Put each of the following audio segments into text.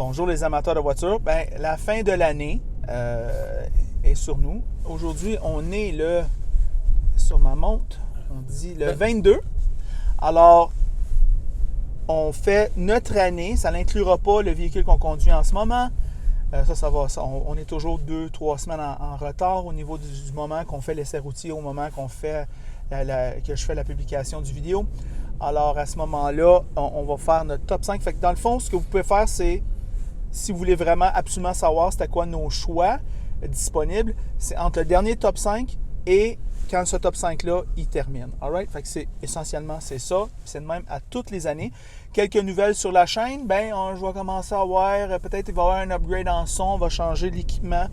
Bonjour les amateurs de voitures. La fin de l'année est sur nous. Aujourd'hui, on est sur ma montre, on dit le 22. Alors, on fait notre année. Ça n'inclura pas le véhicule qu'on conduit en ce moment. On est toujours 2-3 semaines en retard au niveau du moment qu'on fait l'essai routier, au moment qu'on fait que je fais la publication du vidéo. Alors, à ce moment-là, on va faire notre top 5. Fait que dans le fond, ce que vous pouvez faire, c'est, si vous voulez vraiment absolument savoir c'était quoi nos choix disponibles, c'est entre le dernier top 5 et quand ce top 5-là, il termine. Alright? Fait que essentiellement, c'est ça. C'est de même à toutes les années. Quelques nouvelles sur la chaîne. Je vais commencer à voir, peut-être il va y avoir un upgrade en son. On va changer l'équipement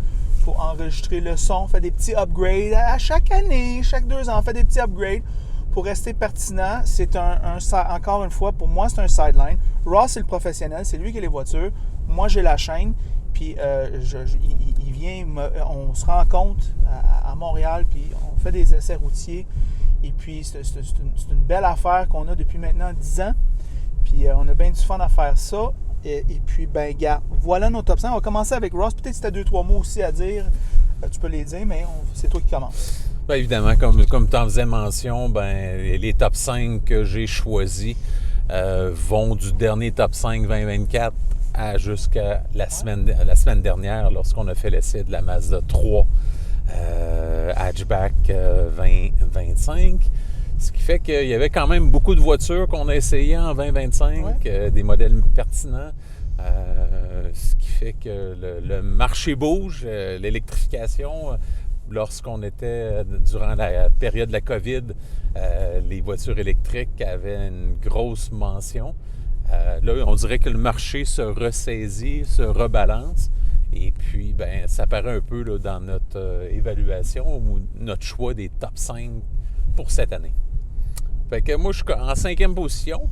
pour enregistrer le son. On fait des petits upgrades à chaque année, chaque 2 ans. On fait des petits upgrades pour rester pertinent. C'est encore une fois, pour moi, c'est un sideline. Ross, c'est le professionnel. C'est lui qui a les voitures. Moi, j'ai la chaîne. Puis il vient, on se rencontre à Montréal, puis on fait des essais routiers. Et puis c'est une belle affaire qu'on a depuis maintenant 10 ans. Puis on a bien du fun à faire ça. Et puis, gars, voilà nos top 5. On va commencer avec Ross. Peut-être si tu as 2-3 mots aussi à dire, tu peux les dire, mais c'est toi qui commences. Bien, évidemment, comme tu en faisais mention, les top 5 que j'ai choisis vont du dernier top 5 2024 jusqu'à la semaine dernière, lorsqu'on a fait l'essai de la Mazda 3 hatchback 2025. Ce qui fait qu'il y avait quand même beaucoup de voitures qu'on a essayées en 2025, des modèles pertinents. Ce qui fait que le marché bouge, l'électrification. Lorsqu'on était durant la période de la COVID, les voitures électriques avaient une grosse mention. Là, on dirait que le marché se ressaisit, se rebalance. Et puis, ça paraît un peu là, dans notre évaluation ou notre choix des top 5 pour cette année. Fait que moi, je suis en 5e position.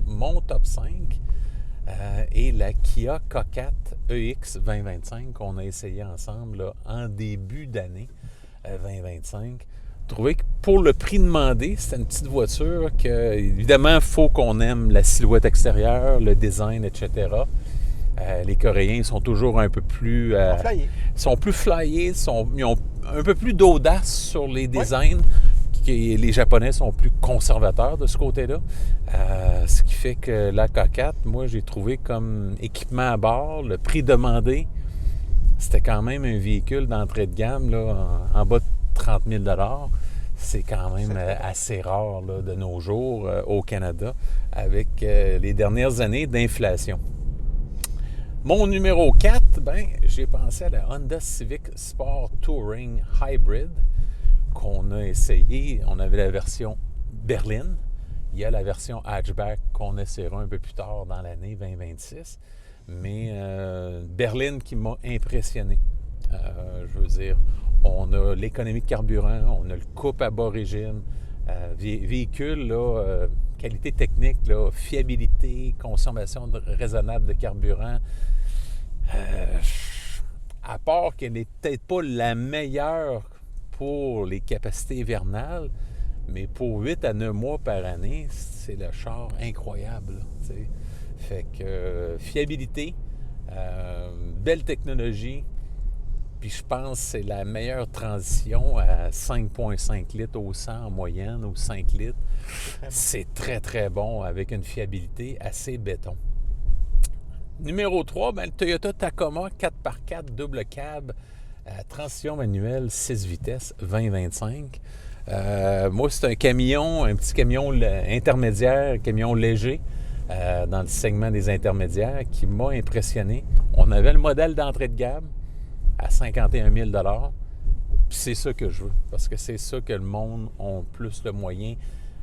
Mon top 5 est la Kia K4 EX 2025 qu'on a essayé ensemble là, en début d'année 2025. Trouvé que pour le prix demandé, c'était une petite voiture que, évidemment, il faut qu'on aime la silhouette extérieure, le design, etc. Les Coréens sont toujours un peu plus... sont plus flyés, ils ont un peu plus d'audace sur les designs. Les Japonais sont plus conservateurs de ce côté-là. Ce qui fait que la K4, moi, j'ai trouvé comme équipement à bord, le prix demandé, c'était quand même un véhicule d'entrée de gamme là, en bas de 30 000 $. C'est quand même assez rare là, de nos jours au Canada avec les dernières années d'inflation. Mon numéro 4, j'ai pensé à la Honda Civic Sport Touring Hybrid qu'on a essayé. On avait la version berline. Il y a la version hatchback qu'on essaiera un peu plus tard dans l'année 2026. Mais berline qui m'a impressionné. Je veux dire, on a l'économie de carburant, on a le couple à bas régime, véhicule, là, qualité technique, là, fiabilité, consommation raisonnable de carburant. À part qu'elle n'est peut-être pas la meilleure pour les capacités hivernales, mais pour 8 à 9 mois par année, c'est le char incroyable. Là, fait que fiabilité, belle technologie, puis je pense que c'est la meilleure transition à 5,5 litres au 100 en moyenne, ou 5 litres. C'est très, très bon avec une fiabilité assez béton. Numéro 3, le Toyota Tacoma 4x4 double cab, transition manuelle 6 vitesses 2025. Moi, c'est un petit camion intermédiaire, camion léger dans le segment des intermédiaires qui m'a impressionné. On avait le modèle d'entrée de gamme à 51 000 $. Puis c'est ça que je veux, parce que c'est ça que le monde a plus le moyen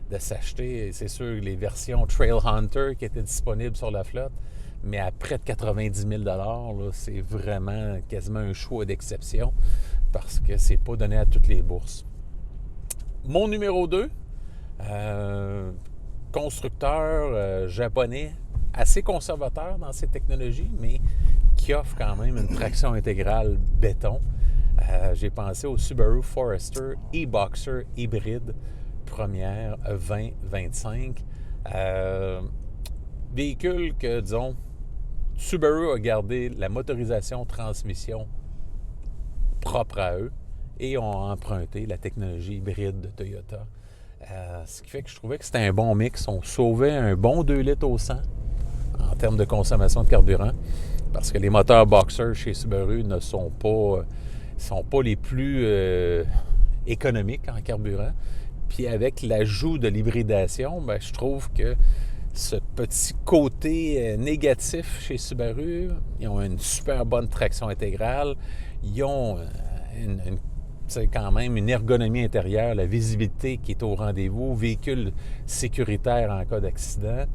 de s'acheter. C'est sûr, les versions Trail Hunter qui étaient disponibles sur la flotte, mais à près de 90 000 $, là, c'est vraiment quasiment un choix d'exception parce que c'est pas donné à toutes les bourses. Mon numéro 2, constructeur japonais, assez conservateur dans ses technologies, mais qui offre quand même une traction intégrale béton. J'ai pensé au Subaru Forester e-Boxer hybride première 2025. Véhicule que, disons, Subaru a gardé la motorisation transmission propre à eux et ont emprunté la technologie hybride de Toyota. Ce qui fait que je trouvais que c'était un bon mix. On sauvait un bon 2 litres au 100 en termes de consommation de carburant parce que les moteurs Boxer chez Subaru ne sont pas les plus économiques en carburant. Puis avec l'ajout de l'hybridation, ben, je trouve que ce petit côté négatif chez Subaru, ils ont une super bonne traction intégrale, ils ont quand même une ergonomie intérieure, la visibilité qui est au rendez-vous, véhicule sécuritaire en cas d'accident.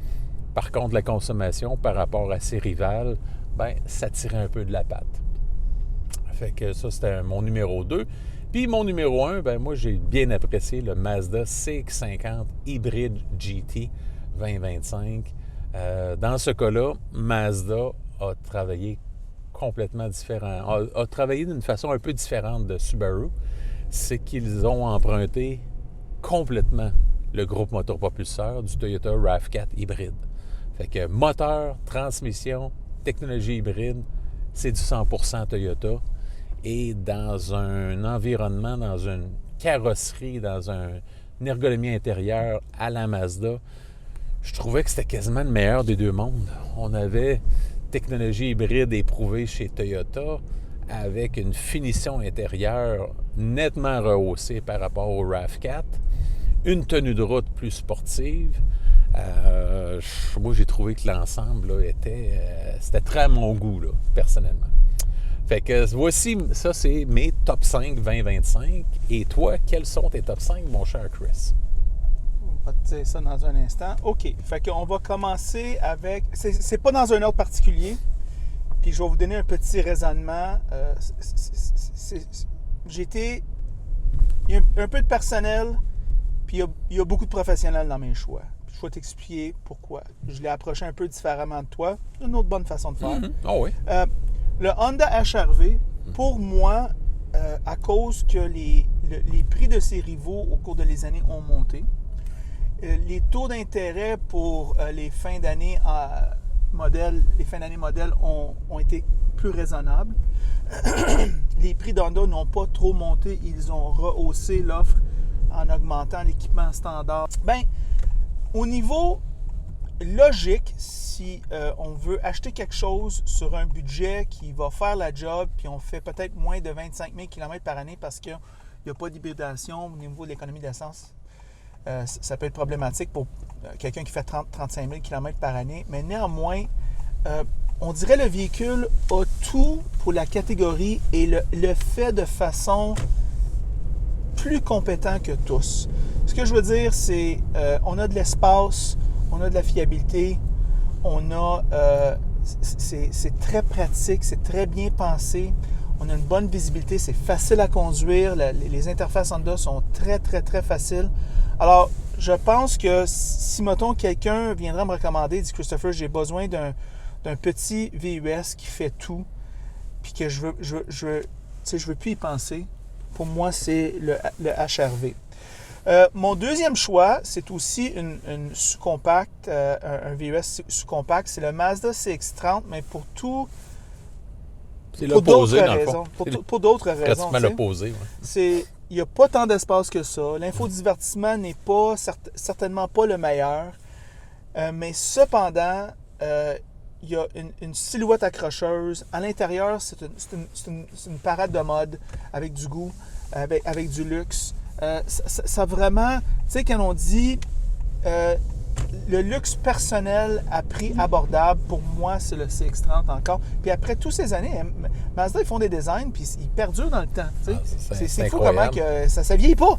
Par contre, la consommation par rapport à ses rivales, ben, ça tirait un peu de la patte. Fait que ça, c'était mon numéro 2. Puis mon numéro 1, ben moi, j'ai bien apprécié le Mazda CX-50 Hybrid GT 2025. Dans ce cas-là, Mazda a travaillé complètement différent, a travaillé d'une façon un peu différente de Subaru. C'est qu'ils ont emprunté complètement le groupe moteur-propulseur du Toyota RAV4 hybride. Fait que moteur, transmission, technologie hybride, c'est du 100% Toyota. Et dans un environnement, dans une carrosserie, dans une ergonomie intérieure à la Mazda, je trouvais que c'était quasiment le meilleur des deux mondes. On avait technologie hybride éprouvée chez Toyota avec une finition intérieure nettement rehaussée par rapport au RAV4, une tenue de route plus sportive. Moi, j'ai trouvé que l'ensemble là, c'était très à mon goût, là, personnellement. Fait que voici, ça c'est mes top 5 2025. Et toi, quels sont tes top 5, mon cher Chris? On va te dire ça dans un instant. OK. Fait qu'on va commencer avec... C'est pas dans un ordre particulier. Puis je vais vous donner un petit raisonnement. Il y a un peu de personnel, puis il y a beaucoup de professionnels dans mes choix. Puis je vais t'expliquer pourquoi. Je l'ai approché un peu différemment de toi. Une autre bonne façon de faire. Oh oui. Le Honda HR-V, pour moi, à cause que les prix de ses rivaux au cours des années ont monté, les taux d'intérêt pour les fins d'année modèles ont été plus raisonnables. Les prix d'Honda n'ont pas trop monté. Ils ont rehaussé l'offre en augmentant l'équipement standard. Bien, au niveau logique, si on veut acheter quelque chose sur un budget qui va faire la job, puis on fait peut-être moins de 25 000 km par année parce qu'il n'y a pas d'hybridation au niveau de l'économie d'essence, ça peut être problématique pour quelqu'un qui fait 30-35 000 km par année. Mais néanmoins, on dirait que le véhicule a tout pour la catégorie et le fait de façon plus compétent que tous. Ce que je veux dire, c'est on a de l'espace, on a de la fiabilité, c'est très pratique, c'est très bien pensé, on a une bonne visibilité, c'est facile à conduire, les interfaces Honda sont très, très, très faciles. Alors, je pense que si, mettons, quelqu'un viendra me recommander, dit Christopher, j'ai besoin d'un petit VUS qui fait tout, puis que je veux plus y penser, pour moi, c'est le HR-V. Mon deuxième choix, c'est aussi une sous-compact, un VUS sous-compact, c'est le Mazda CX-30, mais pour d'autres raisons. Pour d'autres raisons. Pratiquement l'opposé. Ouais. Il n'y a pas tant d'espace que ça. L'infodivertissement n'est pas certainement pas le meilleur, mais cependant, il y a une silhouette accrocheuse. À l'intérieur, c'est une parade de mode avec du goût, avec du luxe. Ça vraiment, tu sais, quand on dit le luxe personnel à prix abordable, pour moi, c'est le CX-30 encore. Puis après toutes ces années, Mazda, ils font des designs, puis ils perdurent dans le temps. Tu sais. C'est fou comment que ça ne vieillit pas.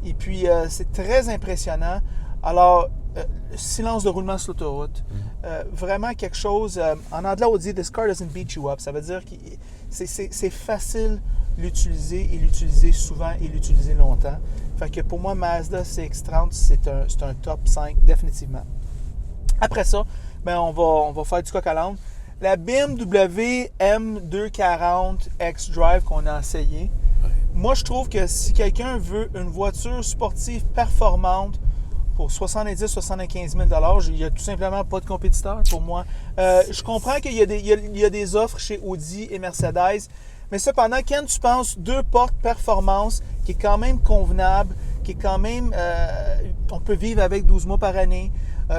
Et puis, c'est très impressionnant. Alors, silence de roulement sur l'autoroute. Vraiment quelque chose... en anglais, on dit « This car doesn't beat you up ». Ça veut dire que c'est facile l'utiliser et l'utiliser souvent et l'utiliser longtemps. Fait que pour moi, Mazda CX-30, c'est un top 5 définitivement. Après ça, ben on va faire du coq à l'âne. La BMW M240 X-Drive qu'on a essayé. Ouais. Moi, je trouve que si quelqu'un veut une voiture sportive performante pour 70-75 000 $. Il n'y a tout simplement pas de compétiteur pour moi. Je comprends qu'il y a des offres chez Audi et Mercedes, mais cependant, quand tu penses 2 portes performance, qui est quand même convenable, qui est quand même... on peut vivre avec 12 mois par année,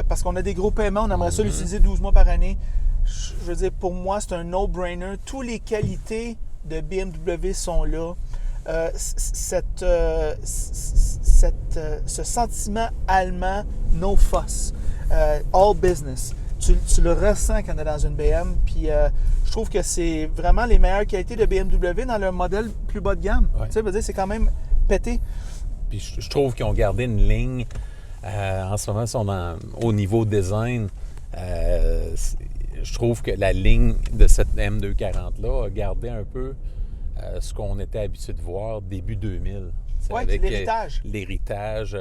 parce qu'on a des gros paiements, on aimerait ça l'utiliser 12 mois par année. Je veux dire, pour moi, c'est un no-brainer. Toutes les qualités de BMW sont là. Ce sentiment allemand, no fuss, all business, tu le ressens quand tu es dans une BM. Puis je trouve que c'est vraiment les meilleures qualités de BMW dans leur modèle plus bas de gamme. Ouais. Tu sais, veux dire, c'est quand même pété. Puis je trouve qu'ils ont gardé une ligne. En ce moment, ils sont au niveau design. Je trouve que la ligne de cette M240-là a gardé un peu ce qu'on était habitué de voir début 2000. Oui, avec l'héritage. L'héritage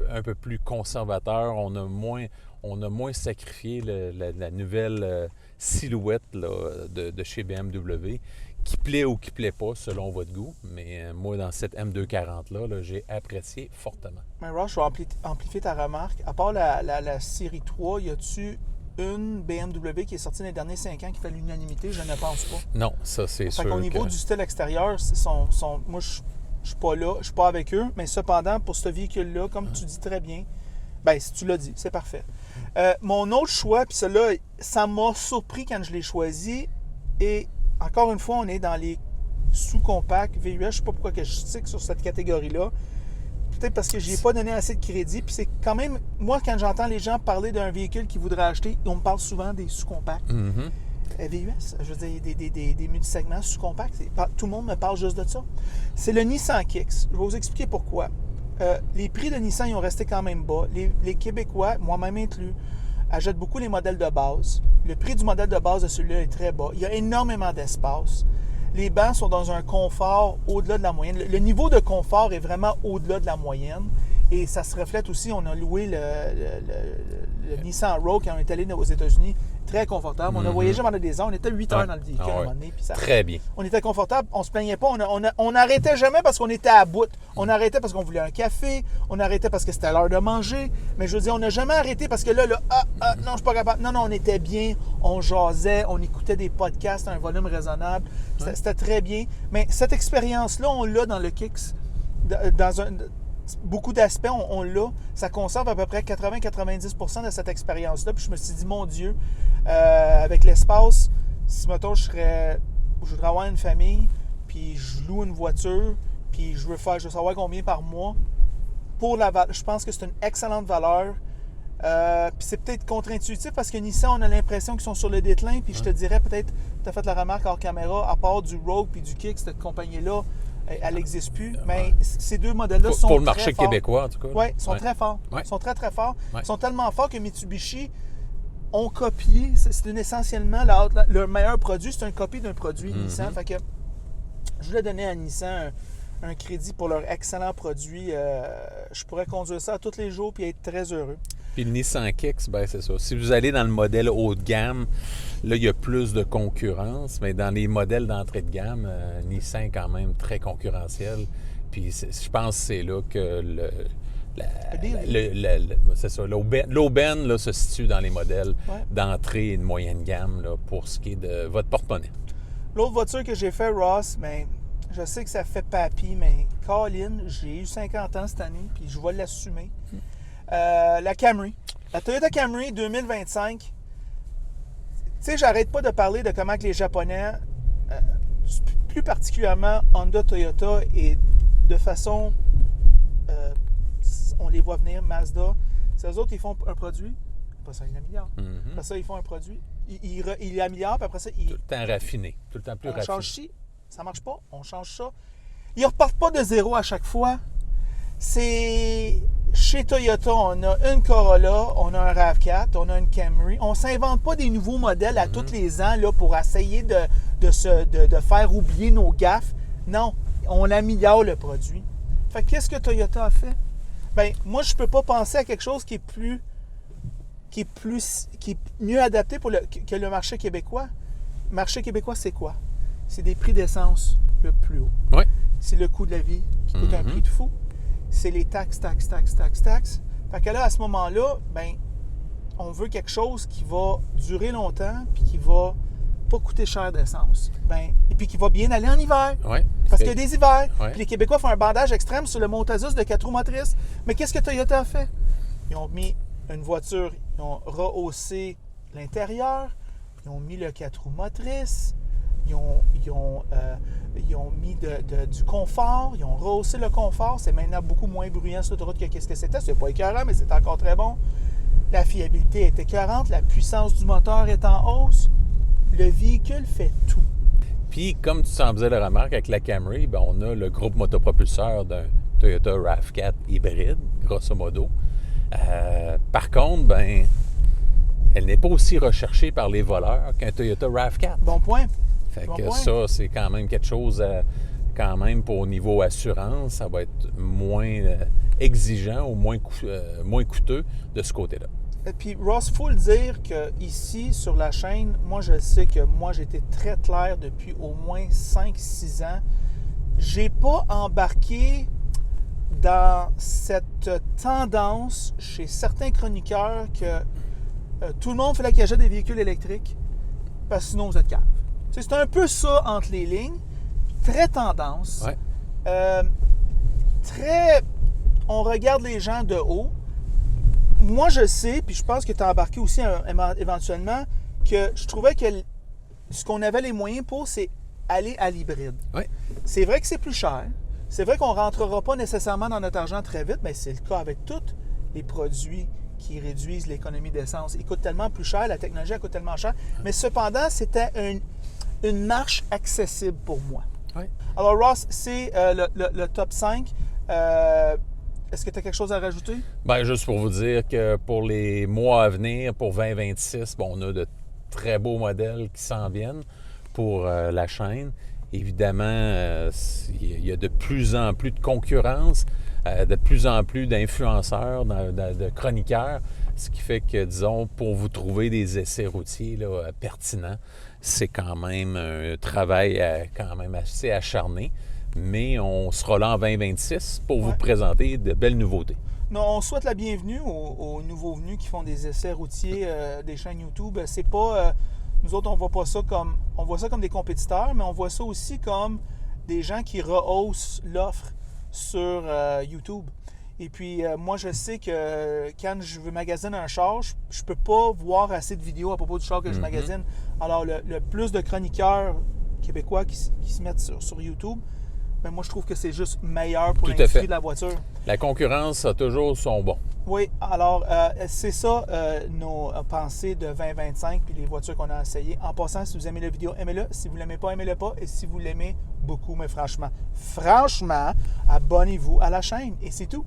un peu plus conservateur. On a moins sacrifié la nouvelle silhouette là, de chez BMW, qui plaît ou qui plaît pas selon votre goût. Mais moi, dans cette M240-là, j'ai apprécié fortement. Mais Ross, je vais amplifier ta remarque. À part la série 3, y a-tu une BMW qui est sortie dans les derniers 5 ans qui fait l'unanimité? Je ne pense pas. Non, ça c'est sûr. Au niveau du style extérieur, moi je suis pas là, je suis pas avec eux, mais cependant, pour ce véhicule-là, comme tu dis très bien, ben si tu l'as dit, c'est parfait. Mon autre choix, puis celui-là, ça m'a surpris quand je l'ai choisi, et encore une fois, on est dans les sous-compacts VUS. Je ne sais pas pourquoi que je stick sur cette catégorie-là. Peut-être parce que je n'y ai pas donné assez de crédit. Puis c'est quand même... Moi, quand j'entends les gens parler d'un véhicule qu'ils voudraient acheter, on me parle souvent des sous-compacts. VUS, je veux dire, des multisegments sous-compacts. Tout le monde me parle juste de ça. C'est le Nissan Kicks. Je vais vous expliquer pourquoi. Les prix de Nissan, ils ont resté quand même bas. Les Québécois, moi-même inclus, achètent beaucoup les modèles de base. Le prix du modèle de base de celui-là est très bas. Il y a énormément d'espace. Les bancs sont dans un confort au-delà de la moyenne. Le niveau de confort est vraiment au-delà de la moyenne. Et ça se reflète aussi, on a loué le Nissan Rogue quand on est allé aux États-Unis. Très confortable. On a voyagé pendant des heures. On était 8 heures dans le véhicule à un moment donné. Puis très bien. On était confortable. On se plaignait pas. On n'arrêtait jamais parce qu'on était à bout. On arrêtait parce qu'on voulait un café. On arrêtait parce que c'était l'heure de manger. Mais je veux dire, on n'a jamais arrêté parce que non, je suis pas capable. Non, on était bien. On jasait. On écoutait des podcasts à un volume raisonnable. C'était très bien. Mais cette expérience-là, on l'a dans le Kicks. Beaucoup d'aspects, on l'a. Ça conserve à peu près 80-90% de cette expérience-là. Puis je me suis dit, mon Dieu, avec l'espace, si, mettons, je voudrais avoir une famille, puis je loue une voiture, puis je veux savoir combien par mois, je pense que c'est une excellente valeur. Puis c'est peut-être contre-intuitif parce que Nissan, on a l'impression qu'ils sont sur le déclin. Puis je te dirais peut-être, tu as fait la remarque hors caméra, à part du Rogue puis du Kick, cette compagnie-là, elle n'existe plus. Mais ces deux modèles-là sont très forts. Pour le marché québécois, en tout cas. Oui, ils sont très forts. Ouais. Ils sont très, très forts. Ouais. Ils sont tellement forts que Mitsubishi ont copié. C'est essentiellement leur meilleur produit, c'est une copie d'un produit Nissan. Fait que je voulais donner à Nissan un crédit pour leur excellent produit. Je pourrais conduire ça tous les jours et être très heureux. Puis le Nissan Kicks, ben c'est ça. Si vous allez dans le modèle haut de gamme, là, il y a plus de concurrence, mais dans les modèles d'entrée de gamme, Nissan est quand même très concurrentiel. Puis je pense que c'est là que c'est ça. L'aubaine là, se situe dans les modèles d'entrée et de moyenne gamme là, pour ce qui est de votre porte-monnaie. L'autre voiture que j'ai fait, Ross, mais je sais que ça fait papy, mais Colin, j'ai eu 50 ans cette année, puis je vais l'assumer. La Camry. La Toyota Camry 2025. Tu sais, j'arrête pas de parler de comment que les Japonais, plus particulièrement Honda, Toyota, et de façon, on les voit venir, Mazda, c'est eux autres, ils font un produit, après ça, ils l'améliorent. Après ça, ils font un produit, ils l'améliorent, puis après ça, ils... Tout le temps raffiné, tout le temps plus raffiné. On change ci, ça marche pas, on change ça. Ils repartent pas de zéro à chaque fois. C'est... Chez Toyota, on a une Corolla, on a un RAV4, on a une Camry. On ne s'invente pas des nouveaux modèles à tous les ans là, pour essayer de faire oublier nos gaffes. Non, on améliore le produit. Fait que qu'est-ce que Toyota a fait? Bien, moi, je ne peux pas penser à quelque chose qui est mieux adapté que le marché québécois. Le marché québécois, c'est quoi? C'est des prix d'essence le plus haut. Oui. C'est le coût de la vie qui coûte un prix de fou. C'est les taxes. Fait que là, à ce moment-là, ben, on veut quelque chose qui va durer longtemps puis qui va pas coûter cher d'essence. Ben, et puis qui va bien aller en hiver. Ouais, Parce qu'il y a des hivers. Ouais. Puis les Québécois font un bandage extrême sur le Montazus de 4 roues motrices. Mais qu'est-ce que Toyota a fait? Ils ont mis une voiture, ils ont rehaussé l'intérieur, ils ont mis le 4 roues motrices, ils ont mis du confort, ils ont rehaussé le confort. C'est maintenant beaucoup moins bruyant sur l'autoroute que qu'est-ce que c'était. C'est pas écœurant, mais c'est encore très bon. La fiabilité est écœurante, la puissance du moteur est en hausse. Le véhicule fait tout. Puis, comme tu t'en faisais la remarque avec la Camry, ben, on a le groupe motopropulseur d'un Toyota RAV4 hybride, grosso modo. Par contre, ben, elle n'est pas aussi recherchée par les voleurs qu'un Toyota RAV4. Bon point. Fait Bon que point. ça, c'est quand même quelque chose, quand même, pour au niveau assurance, ça va être moins exigeant ou moins coûteux de ce côté-là. Et puis, Ross, il faut le dire qu'ici, sur la chaîne, moi, je sais que moi, j'ai été très clair depuis au moins 5-6 ans. J'ai pas embarqué dans cette tendance chez certains chroniqueurs que tout le monde fallait qu'il achète des véhicules électriques parce que sinon, vous êtes cave. Tu sais, c'est un peu ça entre les lignes. Très tendance. Ouais. Très... On regarde les gens de haut. Moi, je sais, puis je pense que tu as embarqué aussi éventuellement, que je trouvais que ce qu'on avait les moyens pour, c'est aller à l'hybride. Oui. C'est vrai que c'est plus cher. C'est vrai qu'on ne rentrera pas nécessairement dans notre argent très vite, mais c'est le cas avec tous les produits qui réduisent l'économie d'essence. Ils coûtent tellement plus cher, la technologie elle coûte tellement cher. Mais cependant, c'était une marche accessible pour moi. Oui. Alors, Ross, c'est le top 5. Est-ce que tu as quelque chose à rajouter? Bien, juste pour vous dire que pour les mois à venir, pour 2026, bon, on a de très beaux modèles qui s'en viennent pour la chaîne. Évidemment, il y a de plus en plus de concurrence, de plus en plus d'influenceurs, de chroniqueurs, ce qui fait que, disons, pour vous trouver des essais routiers là, pertinents, c'est quand même un travail quand même assez acharné. Mais on sera là en 2026 pour vous présenter de belles nouveautés. Non, on souhaite la bienvenue aux nouveaux venus qui font des essais routiers des chaînes YouTube. C'est pas... nous autres, on voit ça comme des compétiteurs, mais on voit ça aussi comme des gens qui rehaussent l'offre sur YouTube. Et puis, moi, je sais que quand je veux magasiner un char, je peux pas voir assez de vidéos à propos du char que je magasine. Alors, le plus de chroniqueurs québécois qui se mettent sur YouTube, ben moi, je trouve que c'est juste meilleur pour l'industrie de la voiture. La concurrence a toujours son bon. Oui, alors, c'est ça nos pensées de 2025 puis les voitures qu'on a essayées. En passant, si vous aimez la vidéo, aimez-le. Si vous ne l'aimez pas, aimez-le pas. Et si vous l'aimez beaucoup, mais franchement, abonnez-vous à la chaîne. Et c'est tout.